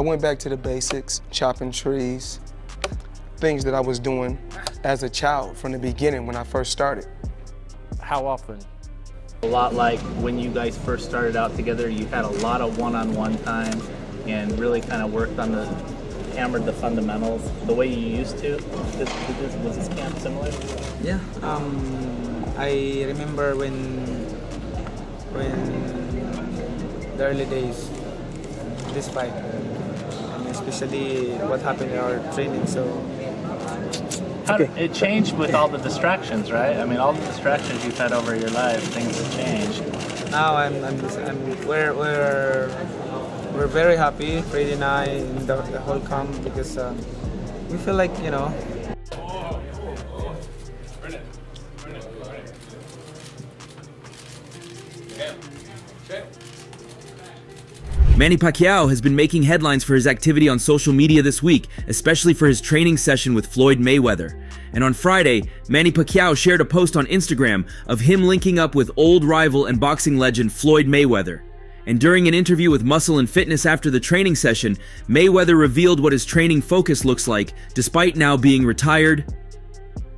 went back to the basics, chopping trees, things that I was doing as a child from the beginning when I first started. How often? A lot like when you guys first started out together, you had a lot of one-on-one time and really kind of worked on hammered the fundamentals the way you used to. Was this camp similar? Yeah, I remember when the early days, this fight, and especially what happened in our training. So How did it changed with all the distractions, right? I mean, all the distractions you've had over your life, things have changed. now we're very happy, Freddie and I, in the whole camp, because we feel like, you know. Manny Pacquiao has been making headlines for his activity on social media this week, especially for his training session with Floyd Mayweather. And on Friday, Manny Pacquiao shared a post on Instagram of him linking up with old rival and boxing legend Floyd Mayweather. And during an interview with Muscle and Fitness after the training session, Mayweather revealed what his training focus looks like, despite now being retired.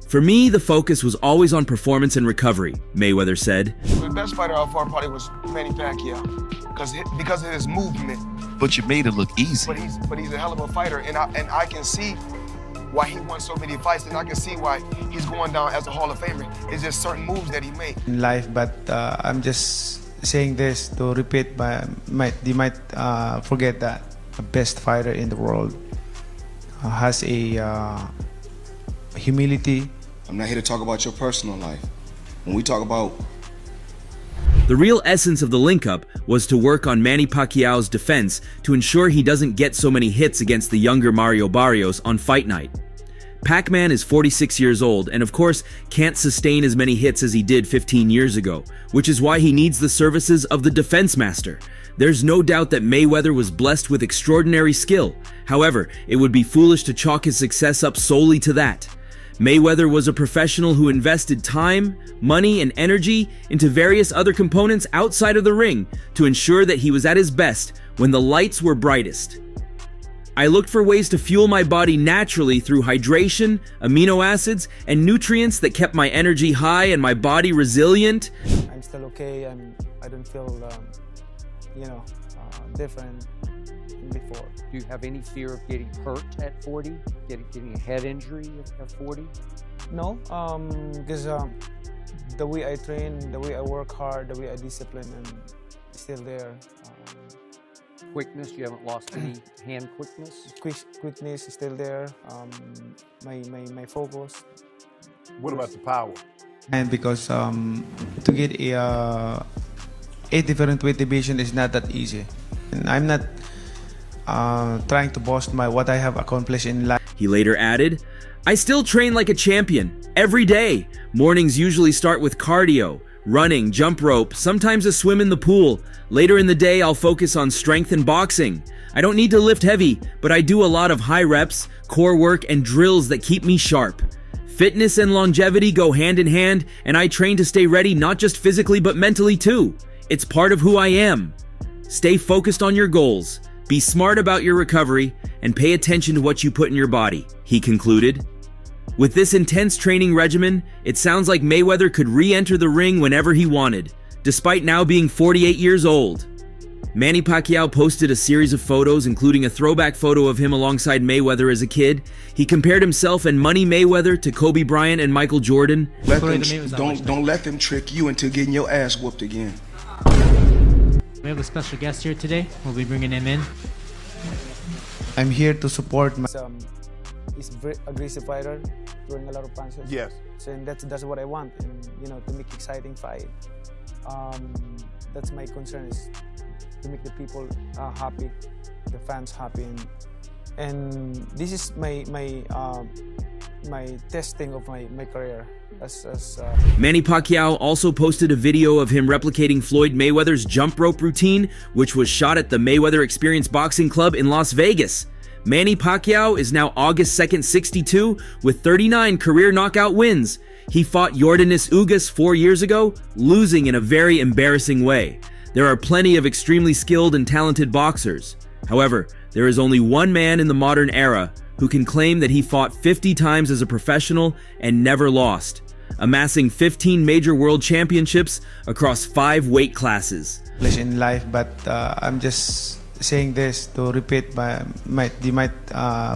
"For me, the focus was always on performance and recovery," Mayweather said. The best fighter I fought probably was Manny Pacquiao, because of his movement. But you made it look easy. But he's a hell of a fighter, and I can see why he won so many fights, and I can see why he's going down as a Hall of Famer. It's just certain moves that he made. In life, but I'm just saying this to repeat, they might forget that the best fighter in the world has a humility. I'm not here to talk about your personal life. When we talk about The real essence of the link-up was to work on Manny Pacquiao's defense to ensure he doesn't get so many hits against the younger Mario Barrios on fight night. Pac-Man is 46 years old and of course can't sustain as many hits as he did 15 years ago, which is why he needs the services of the defense master. There's no doubt that Mayweather was blessed with extraordinary skill. However, it would be foolish to chalk his success up solely to that. Mayweather was a professional who invested time, money, and energy into various other components outside of the ring to ensure that he was at his best when the lights were brightest. "I looked for ways to fuel my body naturally through hydration, amino acids, and nutrients that kept my energy high and my body resilient." I'm still okay. I don't feel, different than before. Do you have any fear of getting hurt at 40? Getting a head injury at 40? No, because the way I train, the way I work hard, the way I discipline, and still there. Quickness, you haven't lost any hand quickness? Quickness is still there. My focus. What about the power? And because to get a different weight division is not that easy. And I'm not trying to boast what I have accomplished in life. He later added, "I still train like a champion, every day. Mornings usually start with cardio, running, jump rope, sometimes a swim in the pool. Later in the day, I'll focus on strength and boxing. I don't need to lift heavy, but I do a lot of high reps, core work, and drills that keep me sharp. Fitness and longevity go hand in hand, and I train to stay ready not just physically but mentally too. It's part of who I am. Stay focused on your goals, be smart about your recovery, and pay attention to what you put in your body," he concluded. With this intense training regimen, it sounds like Mayweather could re-enter the ring whenever he wanted, despite now being 48 years old. Manny Pacquiao posted a series of photos, including a throwback photo of him alongside Mayweather as a kid. He compared himself and Money Mayweather to Kobe Bryant and Michael Jordan. don't let them trick you into getting your ass whooped again. We have a special guest here today. We'll be bringing him in. I'm here to support he's a very aggressive fighter, throwing a lot of punches. Yes. So and that's what I want, and to make exciting fight. That's my concern, is to make the people happy, the fans happy, and this is my testing of my career. Manny Pacquiao also posted a video of him replicating Floyd Mayweather's jump rope routine, which was shot at the Mayweather Experience Boxing Club in Las Vegas. Manny Pacquiao is now August 2nd, 62, with 39 career knockout wins. He fought Yordenis Ugas 4 years ago, losing in a very embarrassing way. There are plenty of extremely skilled and talented boxers. However, There is only one man in the modern era who can claim that he fought 50 times as a professional and never lost, amassing 15 major world championships across 5 weight classes. In life, but I'm just saying this to repeat, you might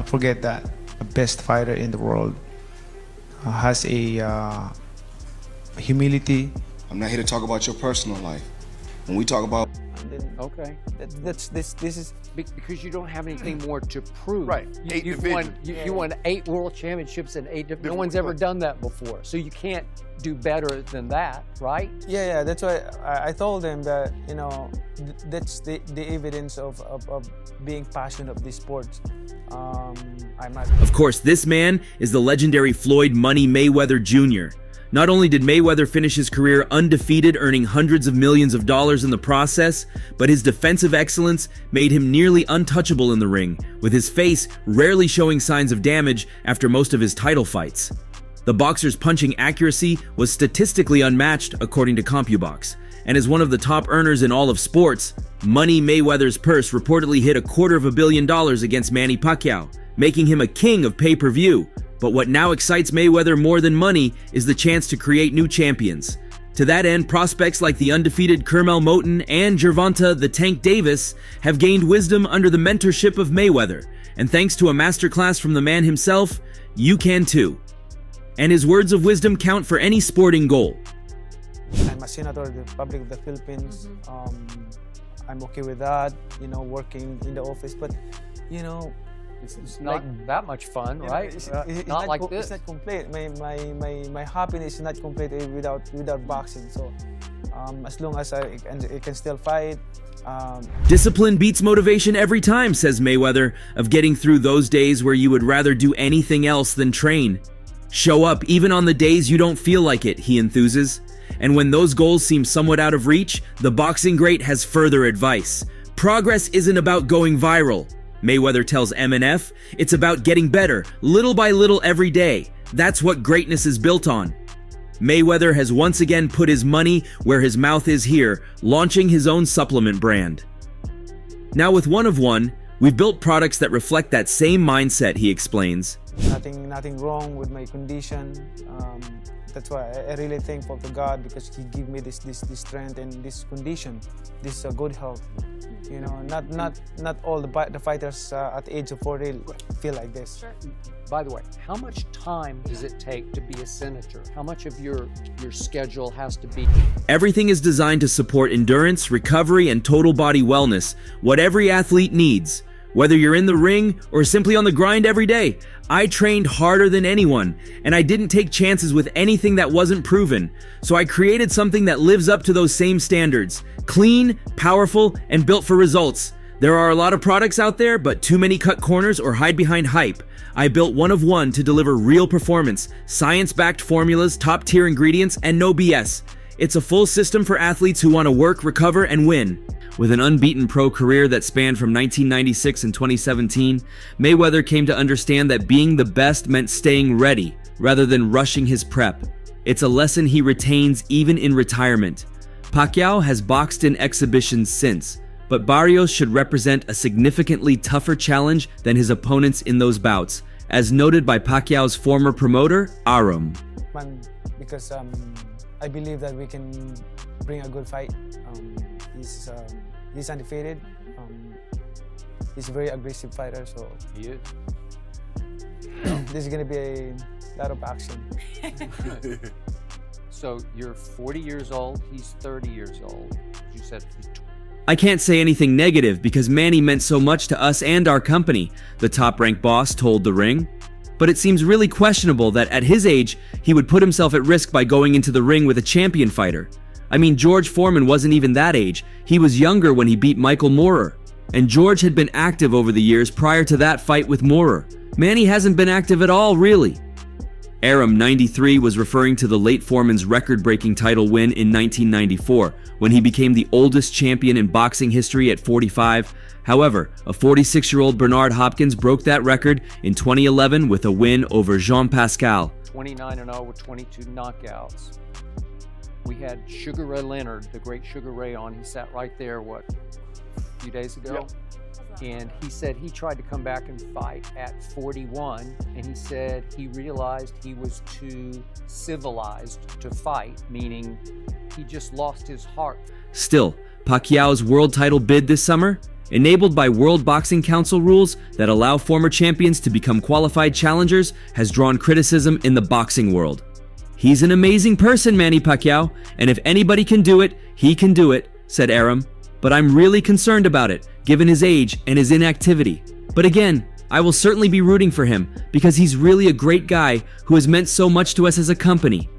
forget that the best fighter in the world has a humility. I'm not here to talk about your personal life. When we talk about Okay. This is Because you don't have anything more to prove. Right. You've won, you won 8 world championships and 8 different. No one's ever done that before. So you can't do better than that, right? yeah. That's why I told them that, you know, that's the evidence of being passionate of this sport. I must. Of course, this man is the legendary Floyd "Money" Mayweather Jr. Not only did Mayweather finish his career undefeated, earning hundreds of millions of dollars in the process, but his defensive excellence made him nearly untouchable in the ring, with his face rarely showing signs of damage after most of his title fights. The boxer's punching accuracy was statistically unmatched according to CompuBox, and as one of the top earners in all of sports, Money Mayweather's purse reportedly hit $250 million against Manny Pacquiao, making him a king of pay-per-view. But what now excites Mayweather more than money is the chance to create new champions. To that end, prospects like the undefeated Kermel Moton and Gervonta "the Tank" Davis have gained wisdom under the mentorship of Mayweather, and thanks to a masterclass from the man himself, you can too. And his words of wisdom count for any sporting goal. I'm a senator of the Republic of the Philippines. I'm okay with that, you know, working in the office, but, you know, It's not that much fun, right? It's not like this. It's not complete. My happiness is not complete without boxing. So as long as I can still fight. Discipline beats motivation every time, says Mayweather, of getting through those days where you would rather do anything else than train. Show up even on the days you don't feel like it, he enthuses. And when those goals seem somewhat out of reach, the boxing great has further advice. Progress isn't about going viral. Mayweather tells MNF, it's about getting better, little by little every day. That's what greatness is built on. Mayweather has once again put his money where his mouth is here, launching his own supplement brand. Now with One of One, we've built products that reflect that same mindset, he explains. Nothing wrong with my condition. That's why I really thankful to God, because He gave me this strength and this condition, this good health. You know, not all the fighters at the age of 40 feel like this. By the way, how much time does it take to be a senator? How much of your schedule has to be? Everything is designed to support endurance, recovery, and total body wellness, what every athlete needs. Whether you're in the ring or simply on the grind every day, I trained harder than anyone, and I didn't take chances with anything that wasn't proven. So I created something that lives up to those same standards. Clean, powerful, and built for results. There are a lot of products out there, but too many cut corners or hide behind hype. I built One of One to deliver real performance, science-backed formulas, top-tier ingredients, and no BS. It's a full system for athletes who want to work, recover, and win. With an unbeaten pro career that spanned from 1996 and 2017, Mayweather came to understand that being the best meant staying ready rather than rushing his prep. It's a lesson he retains even in retirement. Pacquiao has boxed in exhibitions since, but Barrios should represent a significantly tougher challenge than his opponents in those bouts, as noted by Pacquiao's former promoter, Arum. Because I believe that we can bring a good fight. He's undefeated. He's a very aggressive fighter, so He is. this is gonna be a lot of action. So you're 40 years old. He's 30 years old. You said he's I can't say anything negative because Manny meant so much to us and our company, the top-ranked boss told The Ring. But it seems really questionable that at his age, he would put himself at risk by going into the ring with a champion fighter. I mean, George Foreman wasn't even that age. He was younger when he beat Michael Moorer. And George had been active over the years prior to that fight with Moorer. Manny hasn't been active at all, really. Arum, 93, was referring to the late Foreman's record-breaking title win in 1994, when he became the oldest champion in boxing history at 45. However, a 46-year-old Bernard Hopkins broke that record in 2011 with a win over Jean Pascal. 29-0 with 22 knockouts. We had Sugar Ray Leonard, the great Sugar Ray, on. He sat right there, what, a few days ago? And he said he tried to come back and fight at 41, and he said he realized he was too civilized to fight, meaning he just lost his heart. Still, Pacquiao's world title bid this summer, enabled by World Boxing Council rules that allow former champions to become qualified challengers, has drawn criticism in the boxing world. "He's an amazing person, Manny Pacquiao, and if anybody can do it, he can do it," said Arum. "But I'm really concerned about it, given his age and his inactivity. But again, I will certainly be rooting for him because he's really a great guy who has meant so much to us as a company."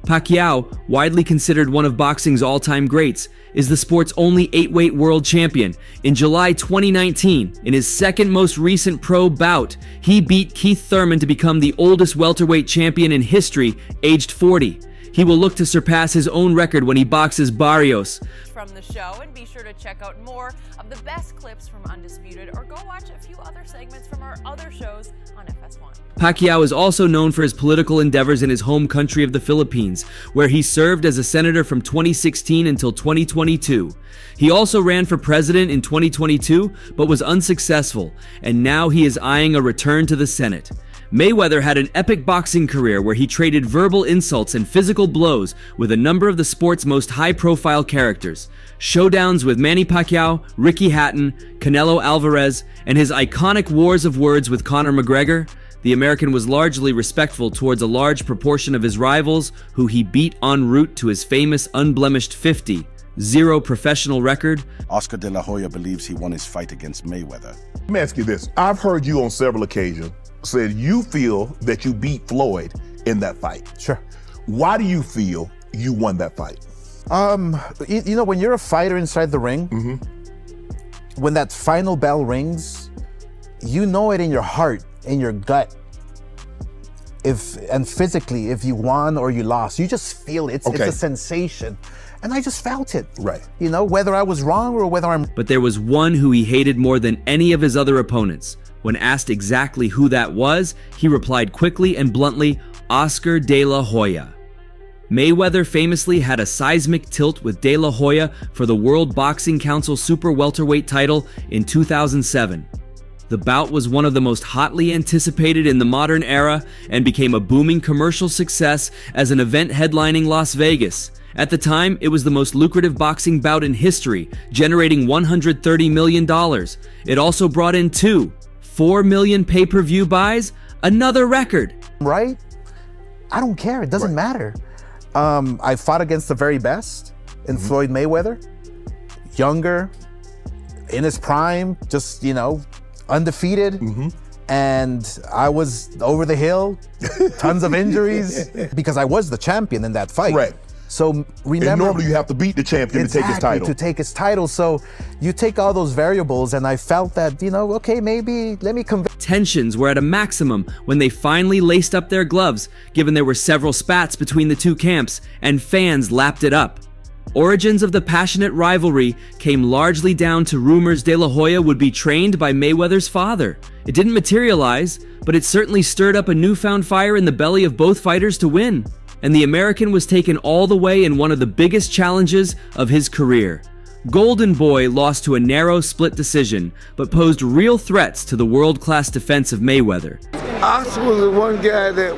Pacquiao, widely considered one of boxing's all-time greats, is the sport's only 8-weight world champion. In July 2019, in his second most recent pro bout, he beat Keith Thurman to become the oldest welterweight champion in history, aged 40. He will look to surpass his own record when he boxes Barrios. From the show, and be sure to check out more of the best clips from Undisputed, or go watch a few other segments from our other shows on FS1. Pacquiao is also known for his political endeavors in his home country of the Philippines, where he served as a senator from 2016 until 2022. He also ran for president in 2022, but was unsuccessful, and now he is eyeing a return to the Senate. Mayweather had an epic boxing career where he traded verbal insults and physical blows with a number of the sport's most high-profile characters. Showdowns with Manny Pacquiao, Ricky Hatton, Canelo Alvarez, and his iconic wars of words with Conor McGregor, the American was largely respectful towards a large proportion of his rivals, who he beat en route to his famous unblemished 50-0 professional record. Oscar de la Hoya believes he won his fight against Mayweather. Let me ask you this. I've heard you on several occasions said you feel that you beat Floyd in that fight. Sure. Why do you feel you won that fight? You know, when you're a fighter inside the ring, when that final bell rings, you know it in your heart, in your gut, and physically, if you won or you lost. You just feel it. It's a sensation. And I just felt it. Right. You know, whether I was wrong or whether I'm... But there was one who he hated more than any of his other opponents. When asked exactly who that was, he replied quickly and bluntly, Oscar de la Hoya. Mayweather famously had a seismic tilt with de la Hoya for the World Boxing Council Super Welterweight title in 2007. The bout was one of the most hotly anticipated in the modern era and became a booming commercial success as an event headlining Las Vegas. At the time, it was the most lucrative boxing bout in history, generating $130 million. It also brought in 4 million pay-per-view buys, another record. Right? I don't care, it doesn't matter. I fought against the very best in Floyd Mayweather, younger, in his prime, just, you know, undefeated. And I was over the hill, tons of injuries, because I was the champion in that fight. Right. So remember, and normally you have to beat the champion to take his title. To take his title. So you take all those variables, and I felt that, you know, okay, maybe let me convince. Tensions were at a maximum when they finally laced up their gloves, given there were several spats between the two camps, and fans lapped it up. Origins of the passionate rivalry came largely down to rumors De La Hoya would be trained by Mayweather's father. It didn't materialize, but it certainly stirred up a newfound fire in the belly of both fighters to win. And the American was taken all the way in one of the biggest challenges of his career. Golden Boy lost to a narrow split decision, but posed real threats to the world-class defense of Mayweather. Oscar was the one guy that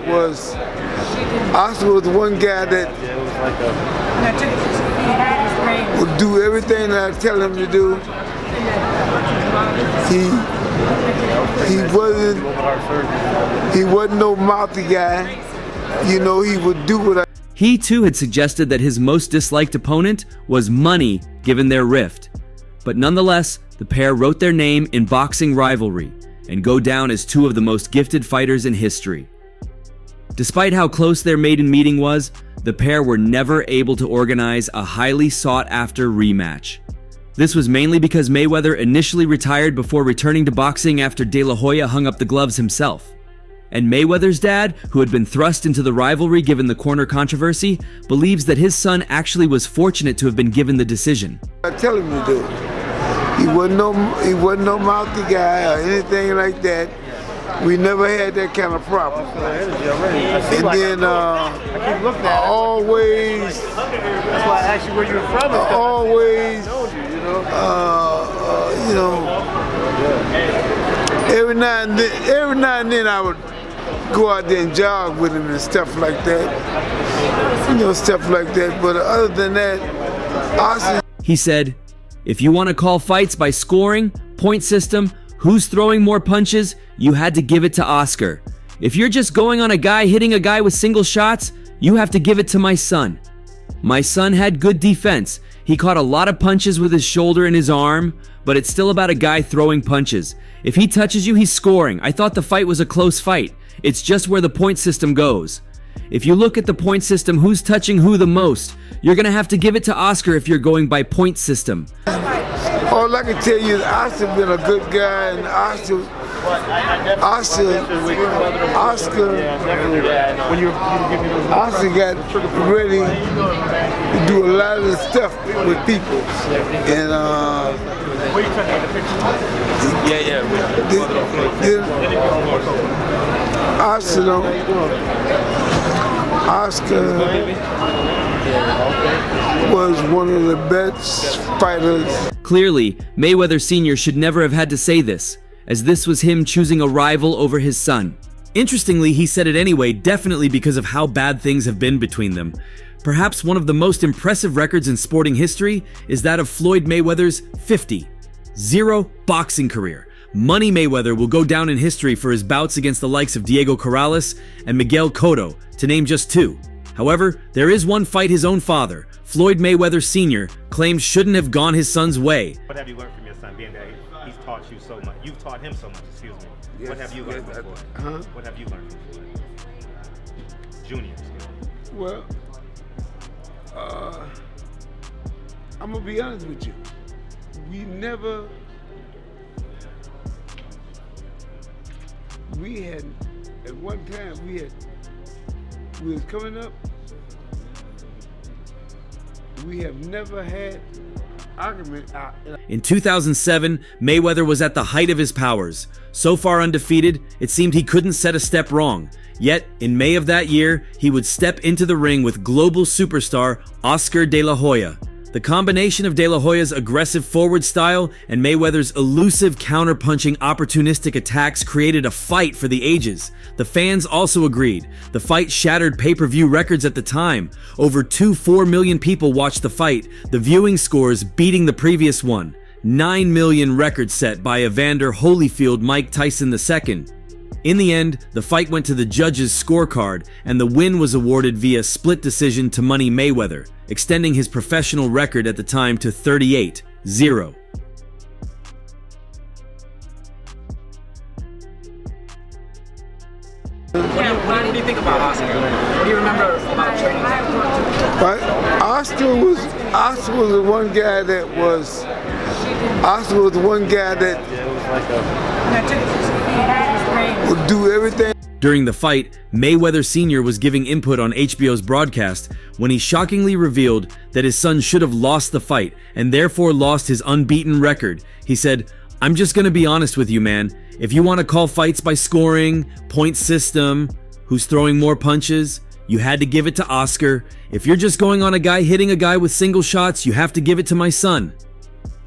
would do everything that I tell him to do. He wasn't no mouthy guy. You know, he would do what I... He too had suggested that his most disliked opponent was money, given their rift. But nonetheless, the pair wrote their name in boxing rivalry and go down as two of the most gifted fighters in history. Despite how close their maiden meeting was, the pair were never able to organize a highly sought-after rematch. This was mainly because Mayweather initially retired before returning to boxing after De La Hoya hung up the gloves himself. And Mayweather's dad, who had been thrust into the rivalry given the corner controversy, believes that his son actually was fortunate to have been given the decision. I tell him to do. He wasn't no mouthy guy or anything like that. We never had that kind of problem. And then always, that's why I asked you where you were from. Always you know, every now and then I would go out there and jog with him and stuff like that. You know, stuff like that. But other than that, Austin. He said, if you want to call fights by scoring, point system, who's throwing more punches, you had to give it to Oscar. If you're just going on a guy hitting a guy with single shots, you have to give it to my son. My son had good defense. He caught a lot of punches with his shoulder and his arm, but it's still about a guy throwing punches. If he touches you, he's scoring. I thought the fight was a close fight. It's just where the point system goes. If you look at the point system, who's touching who the most, you're gonna have to give it to Oscar if you're going by point system. All I can tell you is Oscar been a good guy, and Oscar got ready to do a lot of the stuff with people. And Oscar was one of the best fighters. Clearly, Mayweather Sr. should never have had to say this, as this was him choosing a rival over his son. Interestingly, he said it anyway, definitely because of how bad things have been between them. Perhaps one of the most impressive records in sporting history is that of Floyd Mayweather's 50-0 boxing career. Money Mayweather will go down in history for his bouts against the likes of Diego Corrales and Miguel Cotto, to name just two. However, there is one fight his own father, Floyd Mayweather Sr., claims shouldn't have gone his son's way. What have you learned from your son, being that he's taught you so much? You've taught him so much, excuse me. Yes, what have you learned from Floyd? What have you learned from Floyd? Junior, excuse me. Well, I'm going to be honest with you. We had, at one time, we was coming up, we have never had argument. In 2007, Mayweather was at the height of his powers. So far undefeated, it seemed he couldn't set a step wrong. Yet, in May of that year, he would step into the ring with global superstar Oscar De La Hoya. The combination of De La Hoya's aggressive forward style and Mayweather's elusive counter-punching opportunistic attacks created a fight for the ages. The fans also agreed. The fight shattered pay-per-view records at the time. Over 4 million people watched the fight, the viewing scores beating the previous one. 9 million record set by Evander Holyfield Mike Tyson II. In the end, the fight went to the judges' scorecard, and the win was awarded via split decision to Money Mayweather, extending his professional record at the time to 38-0. What do you think about Oscar? What do you remember about training? Oscar was the one guy that would do everything. During the fight, Mayweather Sr. was giving input on HBO's broadcast when he shockingly revealed that his son should have lost the fight and therefore lost his unbeaten record. He said, "I'm just gonna be honest with you, man. If you want to call fights by scoring, point system, who's throwing more punches, you had to give it to Oscar. If you're just going on a guy hitting a guy with single shots, you have to give it to my son.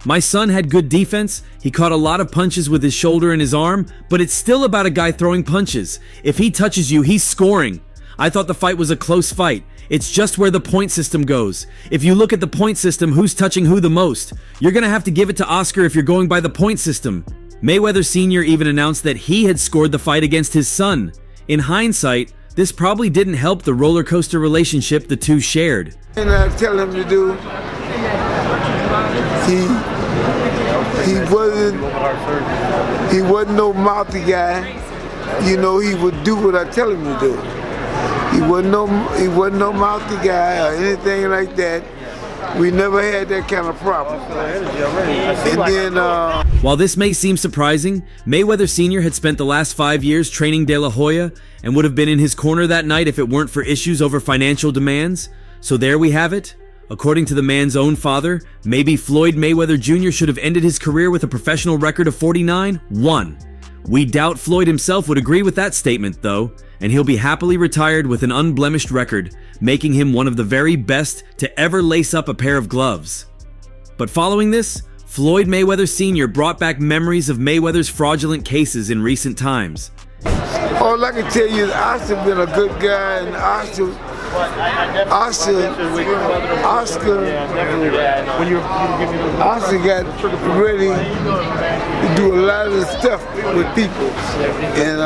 My son had good defense, he caught a lot of punches with his shoulder and his arm, but it's still about a guy throwing punches. If he touches you, he's scoring. I thought the fight was a close fight. It's just where the point system goes. If you look at the point system, who's touching who the most? You're gonna have to give it to Oscar if you're going by the point system." Mayweather Sr. even announced that he had scored the fight against his son. In hindsight, this probably didn't help the roller coaster relationship the two shared. And I tell him to do, he wasn't no mouthy guy. You know, he would do what I tell him to do. He wasn't no mouthy guy or anything like that. We never had that kind of problem. And then, while this may seem surprising, Mayweather Sr. had spent the last 5 years training De La Hoya and would have been in his corner that night if it weren't for issues over financial demands. So there we have it. According to the man's own father, maybe Floyd Mayweather Jr. should have ended his career with a professional record of 49-1. We doubt Floyd himself would agree with that statement, though, and he'll be happily retired with an unblemished record, making him one of the very best to ever lace up a pair of gloves. But following this, Floyd Mayweather Sr. brought back memories of Mayweather's fraudulent cases in recent times. All I can tell you is Oscar been a good guy, and Oscar got ready to do a lot of the stuff with people. And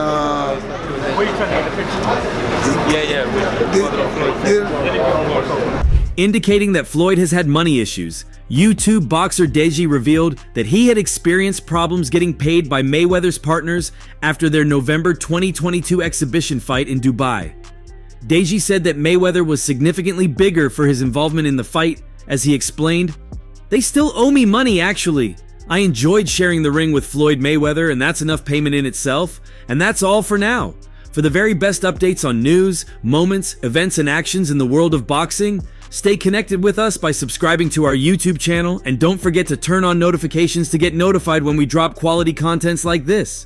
indicating that Floyd has had money issues, YouTube boxer Deji revealed that he had experienced problems getting paid by Mayweather's partners after their November 2022 exhibition fight in Dubai. Deji said that Mayweather was significantly bigger for his involvement in the fight, as he explained, "They still owe me money actually. I enjoyed sharing the ring with Floyd Mayweather, and that's enough payment in itself, and that's all for now." For the very best updates on news, moments, events, and actions in the world of boxing, stay connected with us by subscribing to our YouTube channel, and don't forget to turn on notifications to get notified when we drop quality contents like this.